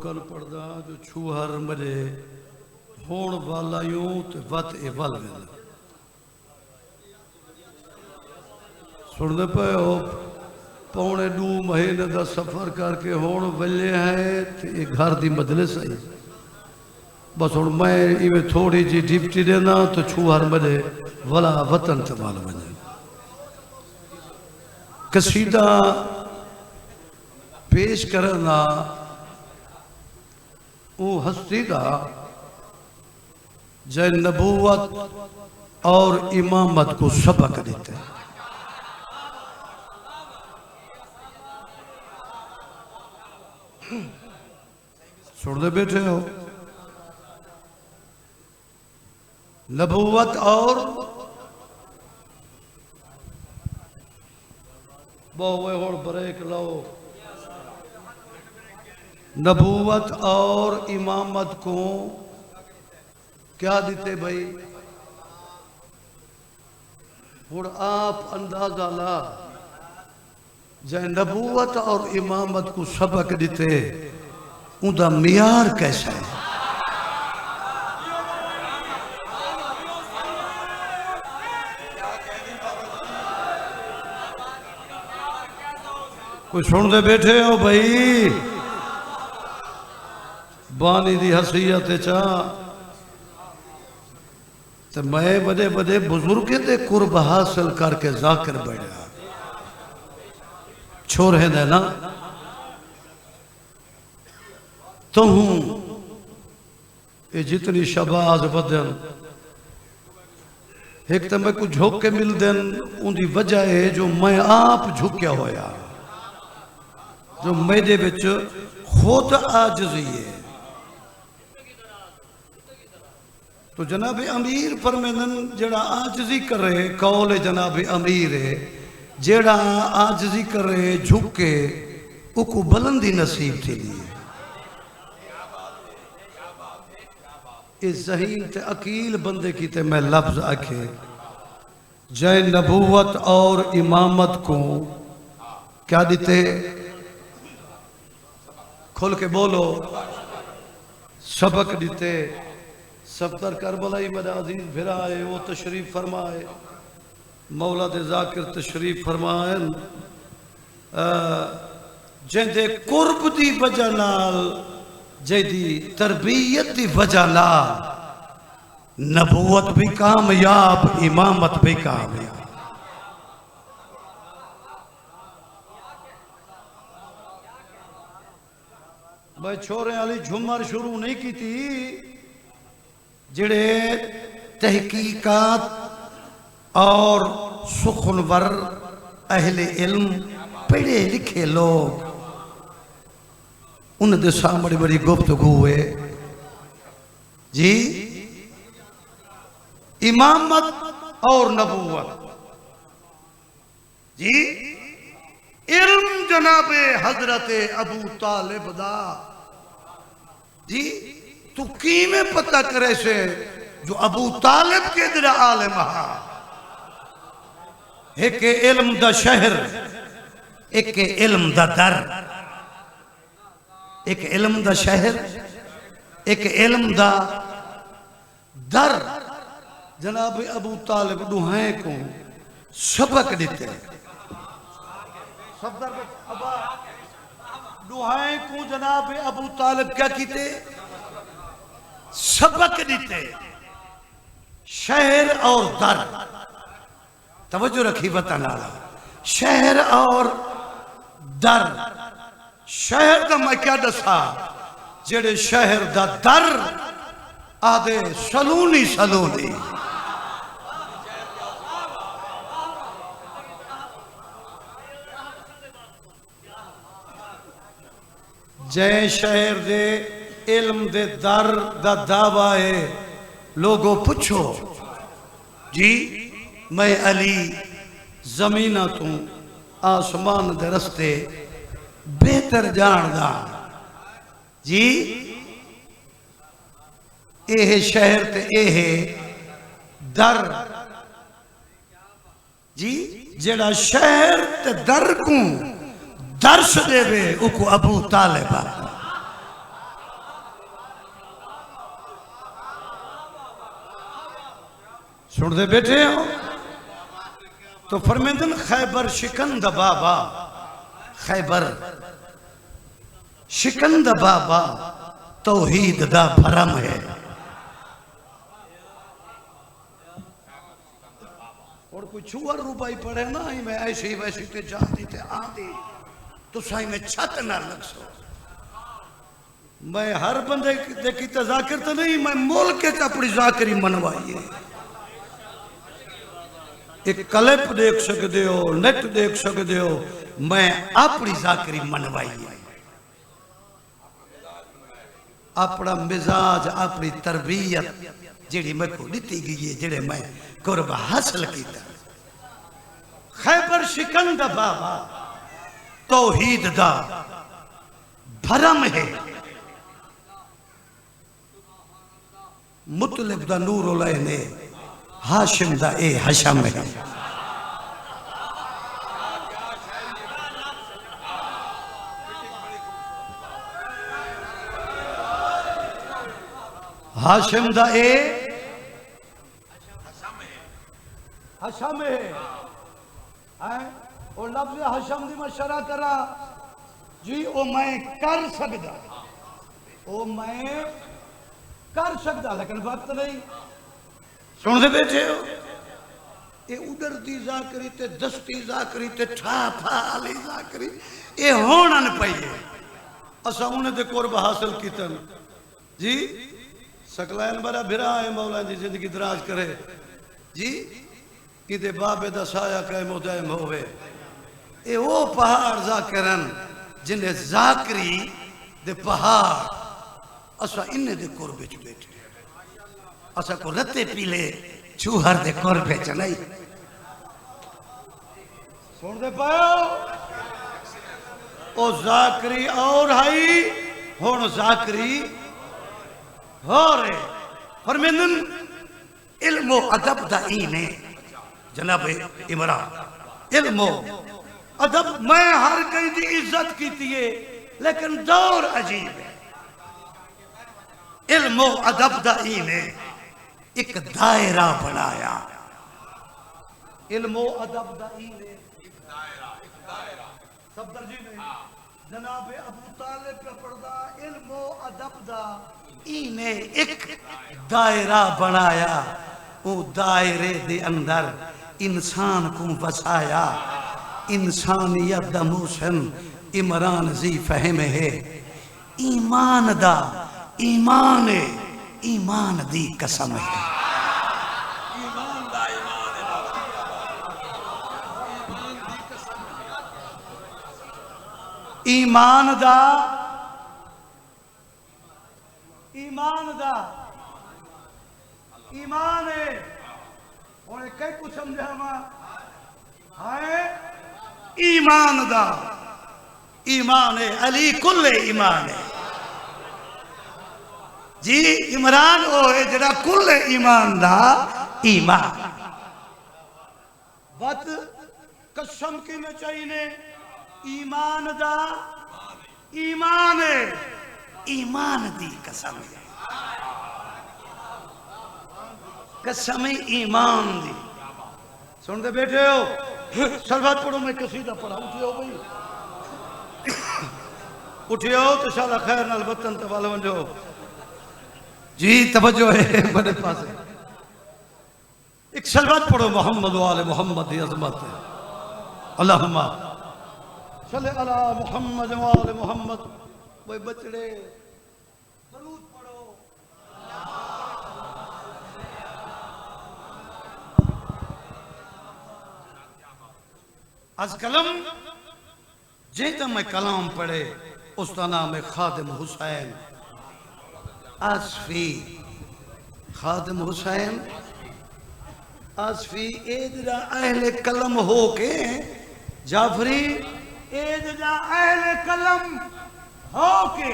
कल पढ़दा जो छूहर मरे होण वाला यूं ते वत ए वल वेंदा सुनदे पे हो पौने 2 महीने का सफर करके होण वल्ले है ते ये घर दी मजलिस आई बस हुण मैं इवें थोड़ी जी डिप्टी देना तो छूहर मरे वला वतन ते वल वञे कसीदा पेश करना वो हस्ती दा जै नबूवत और इमामत को सबक देते हैं सुनते बैठे हो नबूवत और बहुत ब्रेक लो नबूवत और इमामत को क्या देते भाई हुण आप अंदाजा ला जै नबूवत और इमामत को सबक देते उनका मियार कैसा है कोई सुनते बैठे हो भाई बानी दी हसीयत चा तो मैं बड़े बड़े बुजुर्ग दे कुर्ब हासिल करके जाकिर बढ़िया छोरे दे ना तो हूं ये जितनी शबाज बदन एक तो मैं कुछ झुक के मिल देन उनकी वजह है जो मैं आप झुकया होया जो मेरे विच खुद आजिज़ी है तो जनाब अमीर फरमेंदन जेड़ा आजिज़ी करे कौल जनाब अमीर है जेड़ा आजिज़ी करे झुके उको बुलंदी नसीब थी इस ज़हीन ते अकील बंदे की ते मैं लफ्ज आखे जै नबूवत और इमामत को क्या देते खोल के बोलो सबक देते सफ्तर करबलाई मेरा अजीज फिरा है वो तशरीफ फरमाए मौला दे जाकिर तशरीफ फरमाए जिंदे कुर्ब दी वजह नाल जैदी तरबियत दी वजह नाल नबूवत भी कामयाब इमामत भी कामयाब मैं छोरे वाली झुमर शुरू नहीं की थी जिड़े तहकीकात और सुखनवर अहले इल्म पढ़े लिखे लोग उनके सामने बड़ी गुफ्तगू है जी इमामत और नबूवत जी इल्म जनाबे हजरत अबू तालिब दा जी तू कीमें पता करे से जो अबू तालिब के दिल आलिम हा एक इल्म दा शहर एक इल्म दा दर एक इल्म दा शहर एक इल्म दा दर जनाब अबू तालिब दुहाए को सबक देते दुहाए को जनाब अबू तालिब क्या कीते सबक देते शहर और दर तवज्जो रखी बताना शहर और दर शहर का मैं क्या दसा जेड़े शहर दा दर आदे सलूनी सलूनी जय शहर दे इल्म दे दर दा दावा है लोगों पूछो जी मैं अली जमीना तू आसमान दे रस्ते बेहतर जानदा जी यह शहर ते यह दर जी जेड़ा शहर ते दर को दर्श देवे उको अबू तालिब सुनते बैठे हो तो फरमेंदन खैबर शिकंद बाबा, खैबर शिकंद बाबा तौहीद दा भरम है। और कोई छुअर रुपाई पड़े ना ही मैं ऐसी वैसी ते जाती ते आती तो साई में छत ना लग सो। मैं हर बंदे की तजाकिर तो नहीं, मैं मोल के अपनी जाकरी मनवाई है। एक क्लिप देख सकते हो, नेट देख सकते हो, मैं अपनी जाकरी मनवाई है। अपना मिजाज, अपनी तरबियत जी मैं को दी गई है, जेड़े मैं कुर्ब हासिल किया। खैबर शिकंद बाबा तौहीद दा भरम है। मुतलिब दा नूर उलय ने हाशिम दा ए हशम है। हाशिम दा ए हशम है। और लफ्ज़ हशम दी मशरा करा जी, ओ मैं कर सकदा, ओ मैं कर सकदा, लेकिन वक्त नहीं। सुनते बैठे हो ये उधर दी जाकरी ते दस्ती जाकरी ते ठा फा आली जाकरी ये होना न पाइए। असा उन्हें दे कुर्ब हासिल कीतन जी। सकलैन बड़ा भिरा है, मौला जी जिंदगी दराज करे जी। किते बाबे दा साया कायम दायम होवे। ए वो पहाड़ जाकरन जिन्हें जाकरी दे पहाड़ असा इन्हें दे कुर्बे च बैठे। असा को रत्ते पीले चूहर दे कुर्बे च नहीं। सुन दे पायो ओ जाकरी और हाई हुन जाकरी हो रे। फरमेंदन इल्मो अदब दा इने जनाब इमरान, इल्मो अदब मैं हर कई दी इज्जत कीती है, लेकिन दौर अजीब है। इल्मो अदब दा इने एक दायरा बनाया। इल्मो अदब दा इने एक दायरा सफदर जी ने जनाब अबू तालिब का पढ़दा इल्मो अदब दा इने एक दायरा बनाया। वो दायरे दे अंदर इंसान को बसाया। इंसानियत दा मोशन इमरान जी फहम है। ईमान दा ईमान है, ईमान दी कसम है। ईमान दा ईमान है। और कई कुछ समझा है ईमान दा ईमान है। अली कुल्ले ईमान है जी। इमरान ओ है जरा कुल्ले ईमान दा ईमान। बत कसम की में चाहिए ईमान दा ईमान है, ईमान दी कसम है। कसम ईमान दी। सुनते बैठे हो सलवात पढ़ो, मैं कसीदा पढ़ा। उठियो भाई उठियो तो शाला खैर नाल वतन तवाल वंजो जी। तवज्जो है बड़े पास। एक सलवात पढ़ो मोहम्मद वाले मोहम्मद की अजमत है। अल्लाहुम्मा सल्ले अला मोहम्मद वाले मोहम्मद। वो बचड़े दरूद पढ़ो। आज कलम जेता मैं कलाम पढ़े उसका नाम है खादिम हुसैन आसफी। खादिम हुसैन आसफी एदरा अहले कलम हो के जाफरी एदरा अहले कलम हो के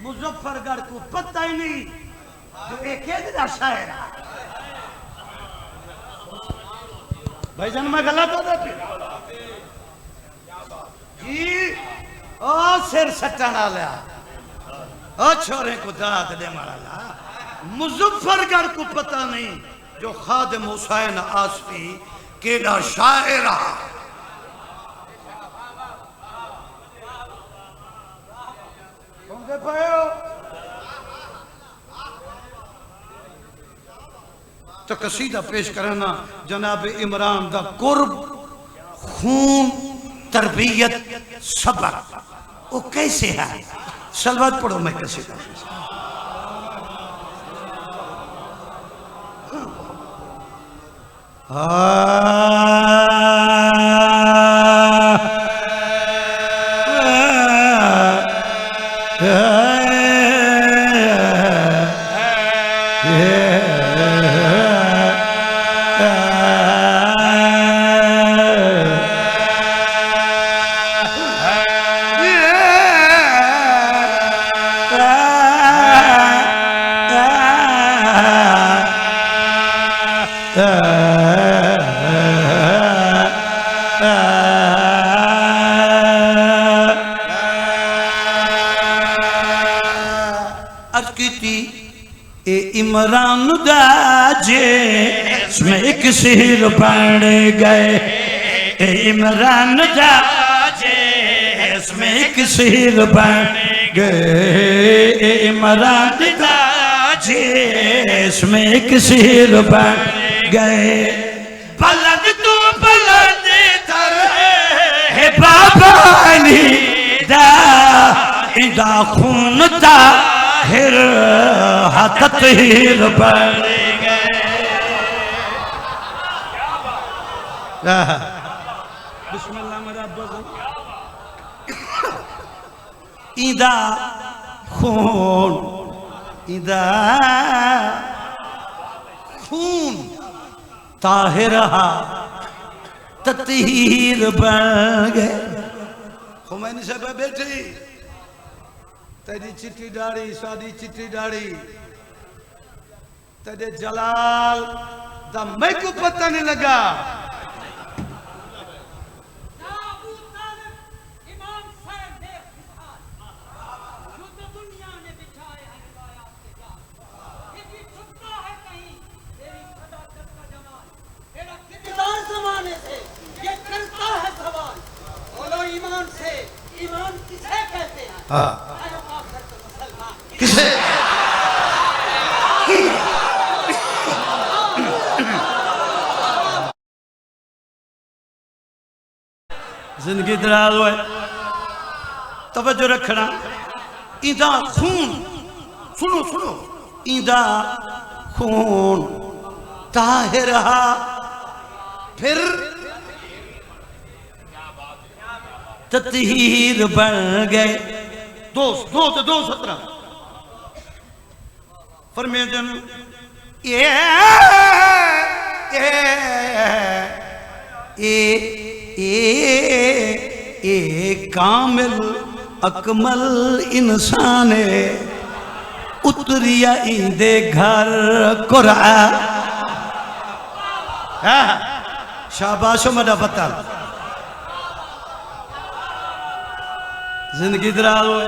मुजफ्फरगढ़ को पता ही नहीं जो एक एदरा शायर भाईजान। मैं गलत होता जी। ओ सिर सट्टा डाला ओ छोरे को दाद दे मारा मुजफ्फरगढ़ को पता नहीं जो खादिम हुसैन आसफी केड़ा शायर सुनते पे हो तो कसीदा पेश करना जनाब इमरान दा कुर्ब खून तरबियत सब्र वो कैसे है सलवात पढ़ो मैं कसीदा इमरान दाजे इसमें एक सिर बन गए इमरान दाजे इसमें एक सिर बन गए इमरान दाजे इसमें एक सिर बन गए बलद तू बलद तर है बाबा अली दा इंदा खून ता हिर हाथत हिर बन गए बिस्मिल्लाह मेरा इंदा खून इंदा खून ताहिर ततीर बन गए खुमैनी साहब बैठी तेरी चिट्ठी दाढ़ी सादी चिट्ठी दाढ़ी तेरे जलाल दा मैं को पता नहीं लगा ईमान किसे कहते हैं किसे जिंदगी दराज हुए तवज्जो रखना इंदा खून सुनो सुनो इंदा खून ताहिर फिर ततीर बन गए दोस्त दो तो दो 17 फरमेदन ए कामिल अकमल इंसान उतरिया इंदे घर कुरान शाबाशो मदा पता जिंदगी दराज हुए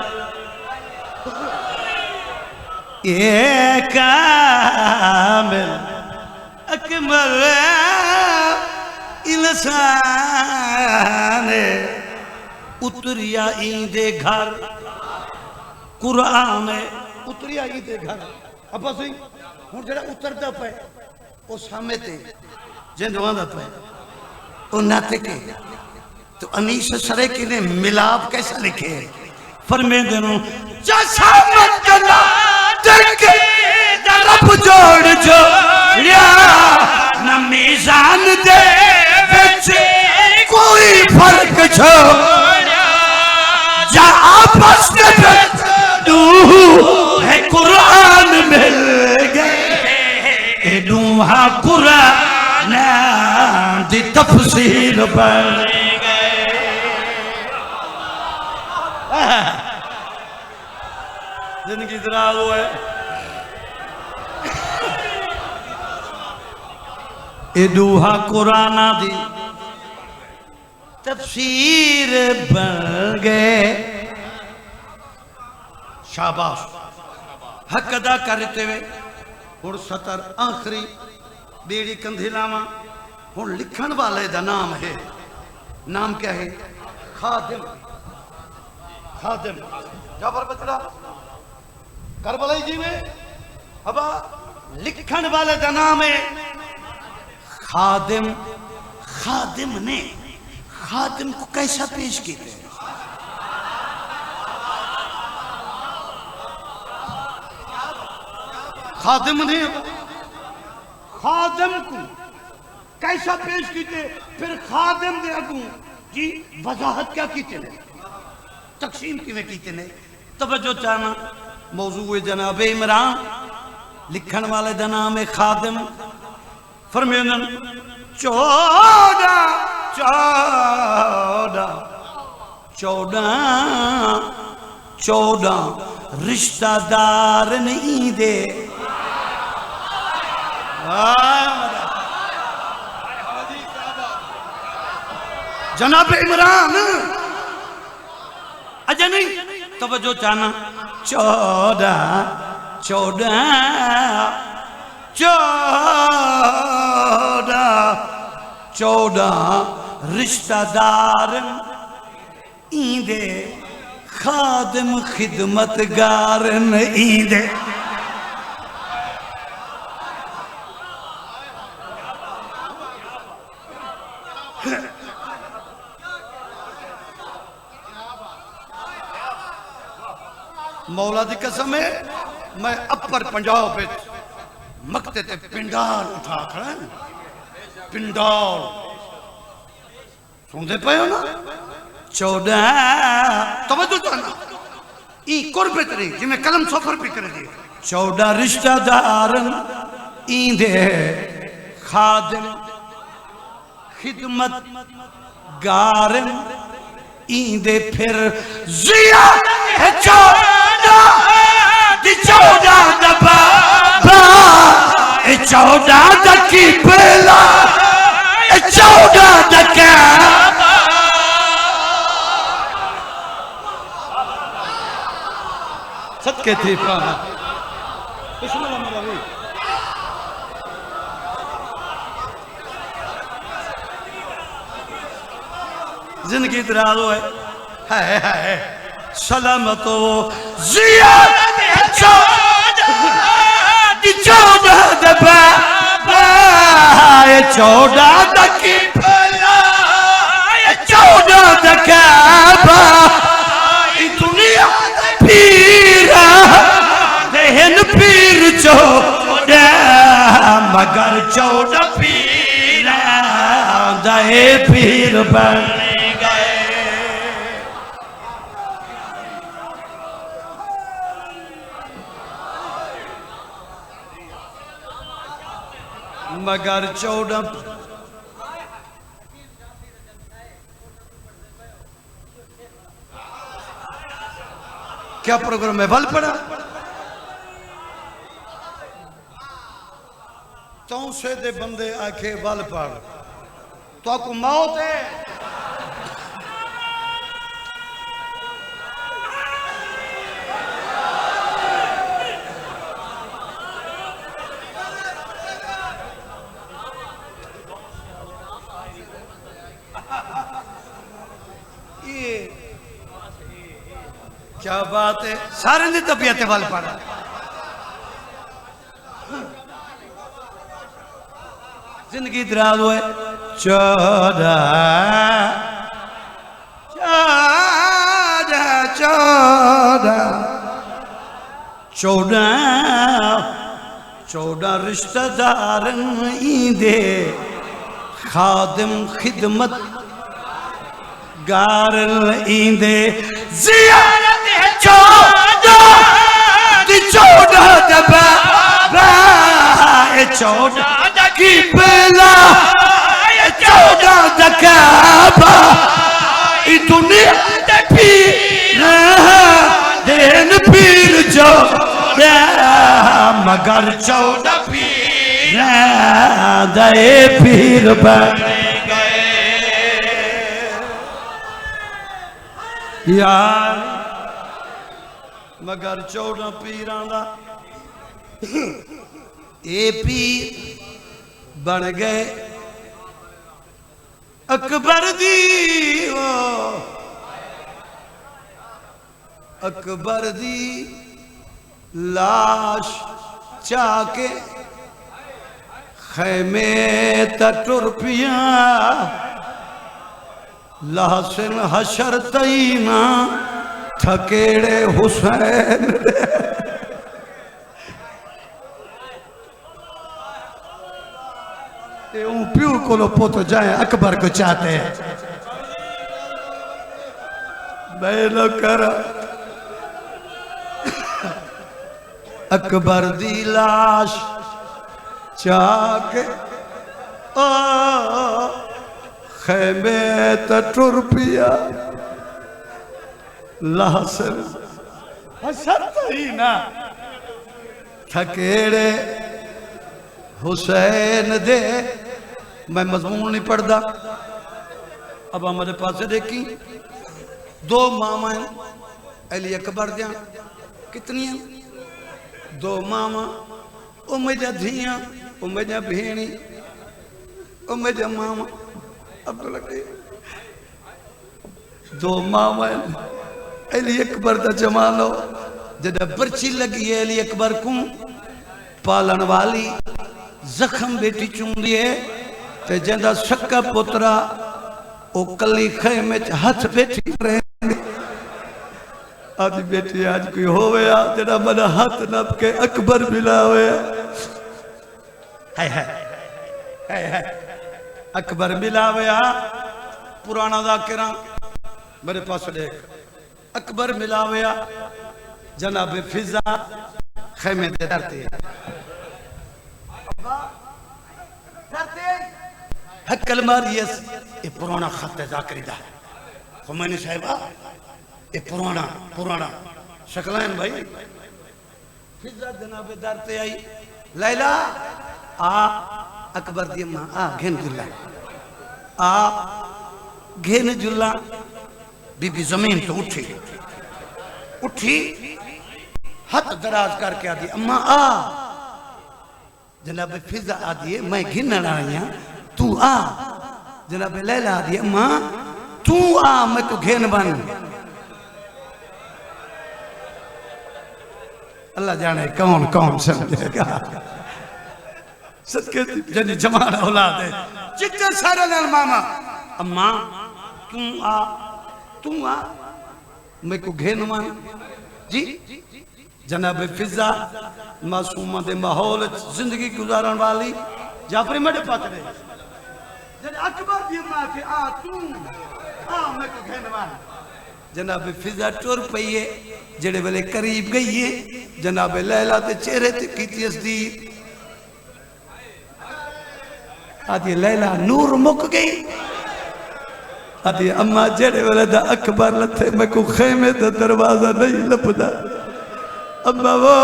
ये कामिल अकमल इंसान उतरिया इंदे घर कुरान उतरिया इंदे घर अब सही हूँ जरा उतरता पे वो सामने ते जिंदा पे वो नाते के तो अनीस सरेकी ने मिलाप कैसा लिखे है फरमाते हैं जैसा मत करना देखे रब जोड़ जोड़िया न मीज़ान दे बिच कोई फर्क छोड़िया जा आपस में दू है कुरान मिल गए दूहा कुरान दी तफसीर बन जिंदगी दराज हुए ए दूहा कुराना दी तफसीर बन गए शाबाश हक अदा करते हुए और 70 आखिरी बेड़ी कंधी लावा हूँ लिखण वाले का नाम है, नाम क्या है? खादिम। खादिम जाफर बचड़ा करबलाई जी में अब लिखण वाले का नाम है खादिम। खादिम ने खादिम को कैसा पेश किया? खादिम ने खादिम को कैसा पेश किए? फिर खादिम दे अगू जी वजाहत क्या की ने, तकसीम किवें की ने? तवज्जो चाहना मौजू जनाब इमरान लिखण वाले का नाम है खादिम। फरमाया 14 रिश्तेदार नहीं दे। जनाब इमरान अजय नहीं तवज्जो चाहना 14 रिश्तेदार ईंदे खादिम खिदमतगार ईंदे। मौला की कसम है मैं अपर पंजाब मकते ते पिंडाल उठा खड़ा, पिंडाल सुनते पे हो ना? 14 तवज्जो चाहना ई कुर्बत रही जिमें कलम सफर भी कर दिए। 14 रिश्तेदार ईंदे खादिम खिदमत गार ईंदे। फिर जिया है 14 दबा 14 दकी बेला 14 दका सदके थी पाना जिंदगी दराज है सलामतो जिया 14 दबा 14 दकी बेला 14 दका दुनिया पीरा देहन पीर 14 मगर 14 पीरा दहे पीर बन गए। मगर 14 क्या प्रोग्राम है? वल पड़ा तो से दे बंदे आखे वल पड़ तो को मौत है। ये क्या बात है? सारे दी तबीयत वाल पड़ा जिंदगी दराज हुए 14 रिश्तेदार ईंदे खादिम खिदमत गार ईंदे। जियारत है 14 दबा 14 की बेला 14 दकाबा दुनिया पीर देन पीर मगर 14 पीर दे पीर बन गए। यार मगर 14 पीरां दा ए पीर बन गए अकबर दी अकबर दी लाश चाके खैमे तुर पिया लहसन हशर तईना थकेड़े हुसैन प्यू को पुत जाए अकबर को चाहते हैं मैं कर अकबर दी लाश चाके खैमे तुर पिया लहसन हसर तईना थकेड़े हुसैन दे। मैं मजमून नहीं पढ़ता अब हमारे पास देखी दो मामा अली अकबर दिया कितनी दो मामा ओ मेजा धिया ओ मेजा भेणी ओ मेजा मामा अब्दुल दो मामा अली अकबर का जमानो जब बर्ची लगी है अली अकबर को पालन वाली जख्म बेटी चूंदी है ते जंदा सक्का पुत्रा ओ कली खैमे हाथ बैठी रहे आज बेटी आज कोई होवे जड़ा मना हाथ नप के अकबर मिलावे है अकबर मिलावे पुराना जाकिरा मेरे पास देख अकबर मिलावे जनाब फिजा खैमे दे डरते हकल मारियस ये पुराना खत है जाकरी दा खुमैनी साहिबा ये पुराना पुराना शकलैन भाई फिजा जनाब डरते आई लैला आ अकबर दी अम्मा आ घेन जुल्ला आ घेन जुल्ला बीबी जमीन तो उठी उठी हाथ दराज करके आदि अम्मा आ जनाब फिजा आदि मैं घिनन आई हूं तू आ जनाब लैला आदि अम्मा तू आ मैं को घेन बन अल्लाह जाने कौन कौन समझेगा सदके जनी जमाना औलाद है चिट्टे सारे नाल मामा अम्मा तू आ मैं को घेन बन जी जनाब फिजा मासूमा दे माहौल जिंदगी गुजारन वाली जाफरी मेरे पास रहे जब अकबर दी मां के आ तू आ मैं को घेनवान जनाब फिजा टुर पई है जेड़े वेले करीब गई है जनाब लैला ते चेहरे ते कीती असदी आदि लैला नूर मुक गई आदि अम्मा जेड़े वेले दा अकबर लथे मैं को खेमे दा दरवाजा नहीं लपदा अम्मा वो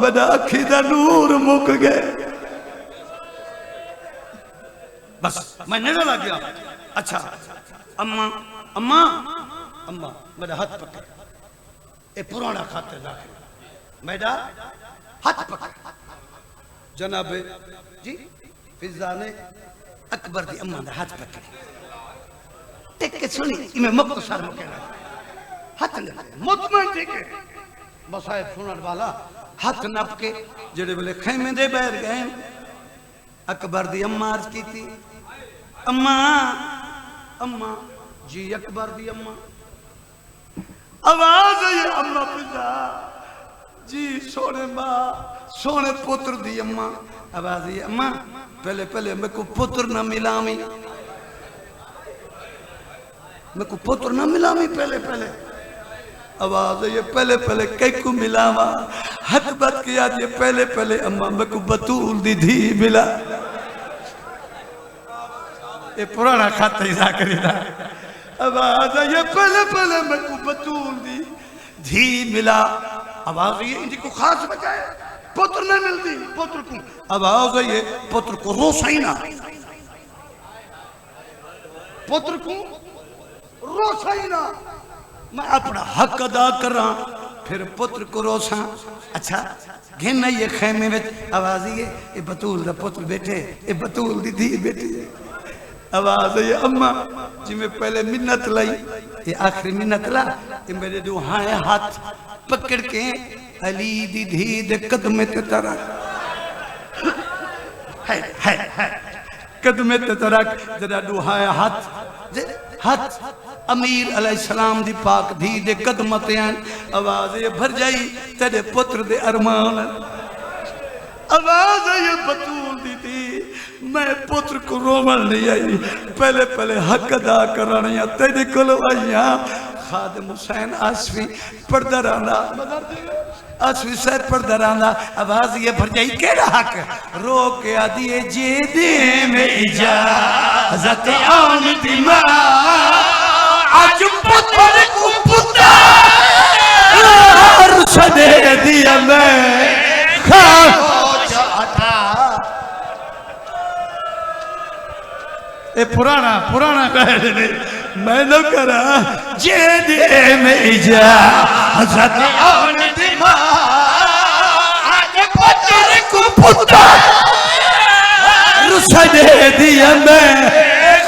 मेरा अखी दा नूर मुक गए बस मैं नहीं लग गया अच्छा अम्मा अम्मा अम्मा मेरा हाथ पकड़ ए पुराना खाते जाके मेरा हाथ पकड़ जनाब जी फिजा ने अकबर दी अम्मा दा हाथ पकड़ टेक के सुनी इमे मुख्तसर मुकेला हाथ ने मुतमन ठीक है बस आए सुनने वाला हाथ नप के जेड़े वेले खैमे दे बैठ गए अकबर दी अम्मा अर्ज की थी अम्मा अम्मा जी अकबर दी अम्मा आवाज है अम्मा पिता जी सोने मां सोने पुत्र दी अम्मा आवाज है अम्मा पहले पहले मेरे को पुत्र न मिलामी मेरे को पुत्र न मिलामी पहले पहले आवाज ये पहले पहले कई को मिलावा हाथ बात किया ये पहले पहले अम्मा मैं को बतूल दी धी मिला ये पुराना खाता ही जाकरी दा आवाज ये पहले पहले मैं को बतूल दी धी मिला आवाज ये इनकी को खास बचाए पुत्र नहीं मिलती पुत्र को आवाज ये पुत्र को रोसाइना पुत्र को रोसाइना मैं अपना हक अदा कर रहा फिर पुत्र को रोसा अच्छा घिन ये खेमे में आवाज ये बतूल दा पुत्र बैठे ये बतूल दी धी बैठी है आवाज ये अम्मा जिमें पहले मिन्नत लाई ये आखिरी मिन्नत ला ये मेरे दो हाथ पकड़ के अली दी धी दे कदम ते तरक है कदम ते तरक जरा दो हाथ अमीर अलैहिस्सलाम दी पाक धी दे कदम ते आवाज ये भर जाई तेरे पुत्र दे अरमान आवाज ये बतूल दी थी मैं पुत्र को रोमन नहीं आई पहले पहले हक अदा करानिया तेरे कोल आईया खादिम हुसैन आसफी पढ़दा रहंदा आसफी साहब पढ़दा रहंदा आवाज ये भर जाई केड़ा हक रो के आदी जे दे में इजाजत आन दी मां आज पुत्र को पुत्र सदे दिया मैं ए पुराना मैं न करा जे दे में इजाजत आन दी मां आज पुत्र को पुत्र सदे दिया मैं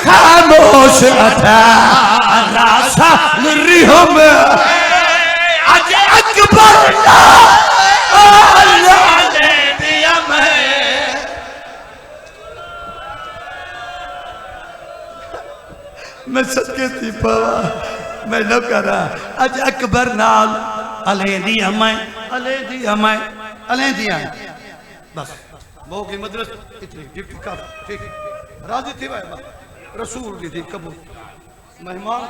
खामोश था रासा रिहम आज अकबर अल्लाह ने दिया मैं सदके थी पावा मैं न करा आज अकबर नाल अले दिया बस वो की मदरस इतनी गिफ्ट का ठीक राजी थी भाई रसूल दी थी कबूल मेहमान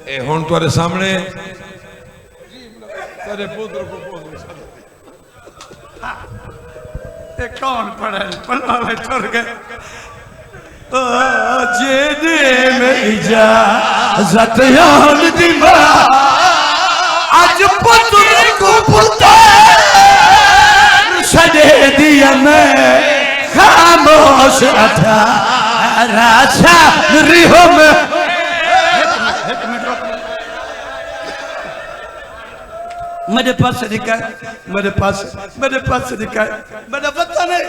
ए हुन तुम्हारे सामने तेरे पुत्र को ये कौन पढ़े पढ़वा में ठुर गए जे दे में इजाजत यान दी मां आज पुत्र को पुत्र सदे दिया मैं खामोश था राजा रिहम मेरे पास रिका मेरे पास रिका मेरा वतन है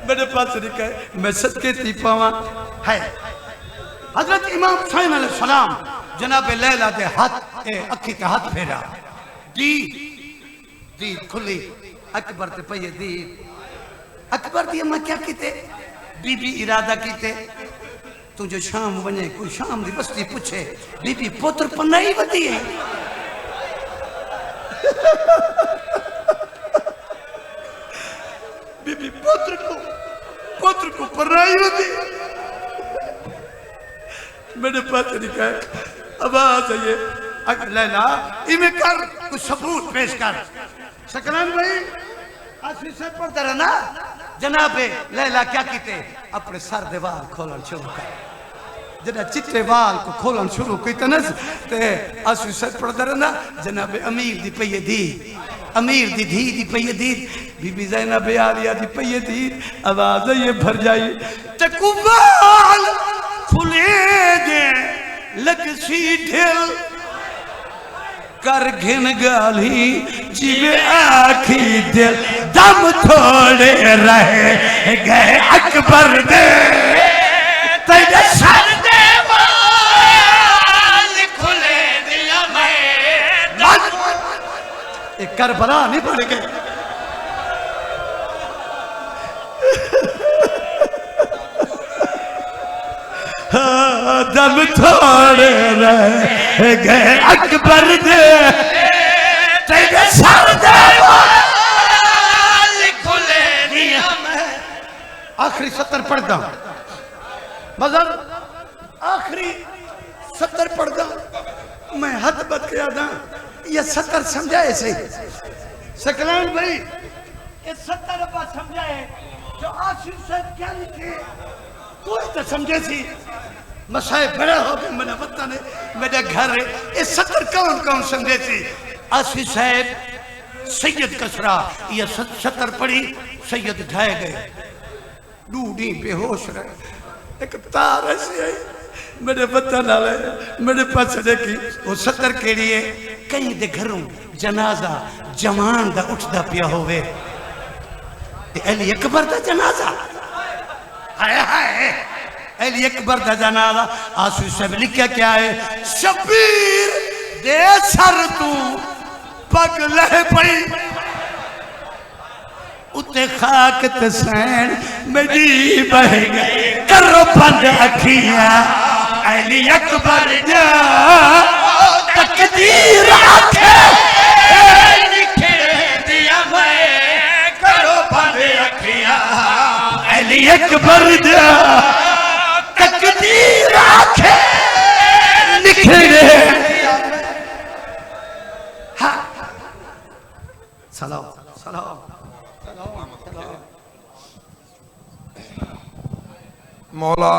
मेरे पास रिका मैं सदके थी पावा है हजरत इमाम हुसैन अलैहिस्सलाम जनाब लैला दे हाथ अखी के हाथ फेरा दी खुली अकबर ते पई दी अकबर दी अम्मा क्या कीते बीबी इरादा कीते तू जो शाम वने कोई शाम दी बस्ती पूछे बीबी पुत्र पन्नाई वदी है बीबी पुत्र को पन्नाई वदी मेरे पास निका आवाज है लैला इमें कर कुछ सबूत पेश कर सकलान भाई आसफी से पढ़ता रहना जनाब लैला क्या कीते अपने सर दे वाल खोलन शुरू कर जरा चिट्टे वाल को खोलन शुरू की तनस ते आसफी से पढ़ता रहना जनाब अमीर दी पई दी अमीर दी धी दी पई दी बीबी ज़ैनब आलिया दी पई दी आवाज ये भर जाई टकुवाल खुले दे लगसी ढिल कर घिन गाली जिवे आखी दिल दम थोड़े रहे गए अकबर दे तेरे सर दे वाल खुले दिया मैं एक करबला नहीं पड़ गए दम थोड़े रह गए अकबर दे तेरे सर दे वाल खुले दिया मैं आखिरी 70 पढ़दा मगर आखिरी 70 पढ़दा मैं हद बद के आदा ये 70 समझाए सही सकलान भाई ये 70 बात समझाए जो आशिफ साहब क्या लिखे कोई तो समझे सी मसाए बड़ा हो गए मैंने पता नहीं मेरा घर है ये 70 कौन कौन समझे सी आशिफ साहब सैयद कसरा ये 70 पढ़ी सैयद ढाए गए डूडी बेहोश रहे एक तार ऐसी आई मेरे पता नाल मेरे पास देखी वो 70 केड़ी है कहीं दे घरों जनाजा जवान दा उठदा पिया होवे ते अली अकबर दा जनाजा हाय हाय अली अकबर दा जनाजा आसू सब लिखा क्या है शबीर दे सर तू पग लह पई उते खाक तसैन मेरी बह गई करो बंद अखियां अली अकबर जा तकदीर आखे लिखे दिया मैं करो बंद अखियां अली अकबर जा तकदीर आखे लिखे हाँ सलाम सलाम मौला